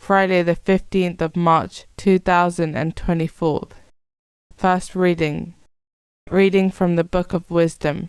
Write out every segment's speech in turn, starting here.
Friday the 15th of March 2024. First reading. Reading from the Book of Wisdom.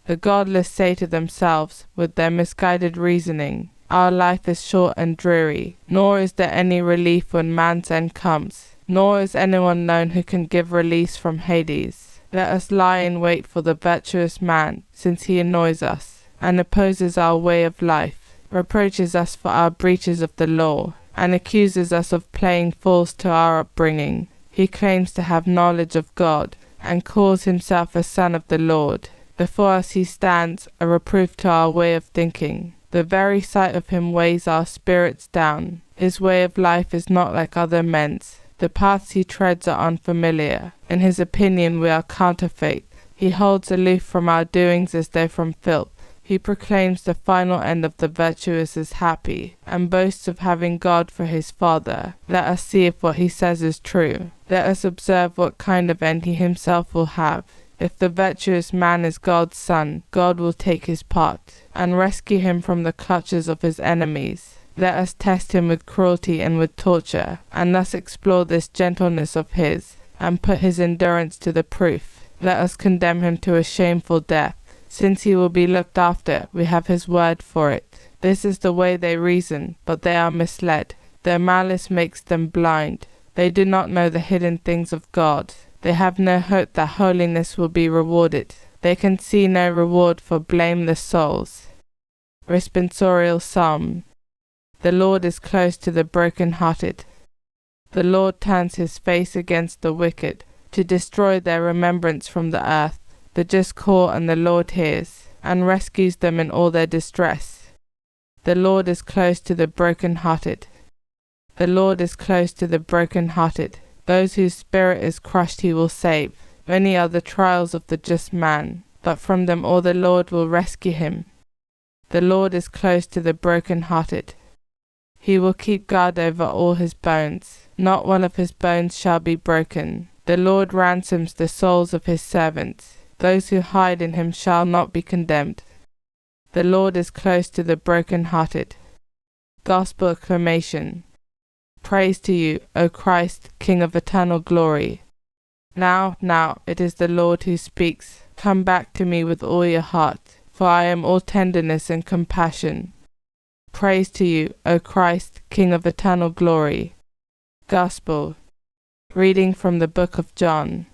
The godless say to themselves, with their misguided reasoning, "Our life is short and dreary, nor is there any relief when man's end comes, nor is anyone known who can give release from Hades. Let us lie in wait for the virtuous man, since he annoys us, and opposes our way of life, reproaches us for our breaches of the law, and accuses us of playing false to our upbringing. He claims to have knowledge of God, and calls himself a son of the Lord. Before us he stands, a reproof to our way of thinking. The very sight of him weighs our spirits down. His way of life is not like other men's. The paths he treads are unfamiliar. In his opinion we are counterfeit. He holds aloof from our doings as though from filth. He proclaims the final end of the virtuous is happy, and boasts of having God for his father. Let us see if what he says is true. Let us observe what kind of end he himself will have. If the virtuous man is God's son, God will take his part, and rescue him from the clutches of his enemies. Let us test him with cruelty and with torture, and thus explore this gentleness of his, and put his endurance to the proof. Let us condemn him to a shameful death. Since he will be looked after, we have his word for it. This is the way they reason, but they are misled. Their malice makes them blind. They do not know the hidden things of God. They have no hope that holiness will be rewarded. They can see no reward for blameless souls. Responsorial Psalm. The Lord is close to the broken-hearted. The Lord turns his face against the wicked, to destroy their remembrance from the earth. The just call, and the Lord hears, and rescues them in all their distress. The Lord is close to the broken-hearted. The Lord is close to the broken-hearted. Those whose spirit is crushed he will save. Many are the trials of the just man, but from them all the Lord will rescue him. The Lord is close to the broken-hearted. He will keep guard over all his bones. Not one of his bones shall be broken. The Lord ransoms the souls of his servants. Those who hide in him shall not be condemned. The Lord is close to the broken-hearted. Gospel acclamation. Praise to you, O Christ, King of eternal glory. Now, it is the Lord who speaks. Come back to me with all your heart, for I am all tenderness and compassion. Praise to you, O Christ, King of eternal glory. Gospel. Reading from the Book of John.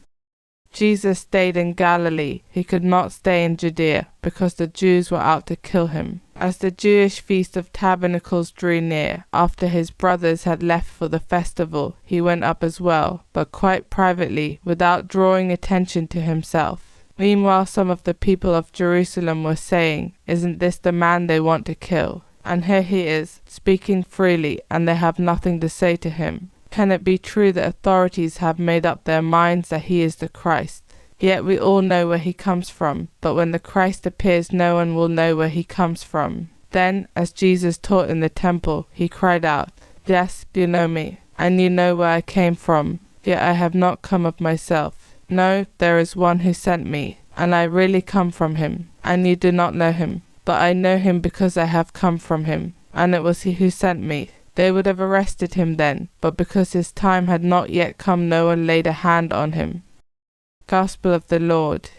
Jesus stayed in Galilee. He could not stay in Judea, because the Jews were out to kill him. As the Jewish Feast of Tabernacles drew near, after his brothers had left for the festival, he went up as well, but quite privately, without drawing attention to himself. Meanwhile some of the people of Jerusalem were saying, "Isn't this the man they want to kill? And here he is, speaking freely, and they have nothing to say to him. Can it be true that authorities have made up their minds that he is the Christ? Yet we all know where he comes from, but when the Christ appears no one will know where he comes from." Then, as Jesus taught in the temple, he cried out, "Yes, you know me, and you know where I came from, yet I have not come of myself. No, there is one who sent me, and I really come from him, and you do not know him, but I know him because I have come from him, and it was he who sent me." They would have arrested him then, but because his time had not yet come no one laid a hand on him. Gospel of the Lord.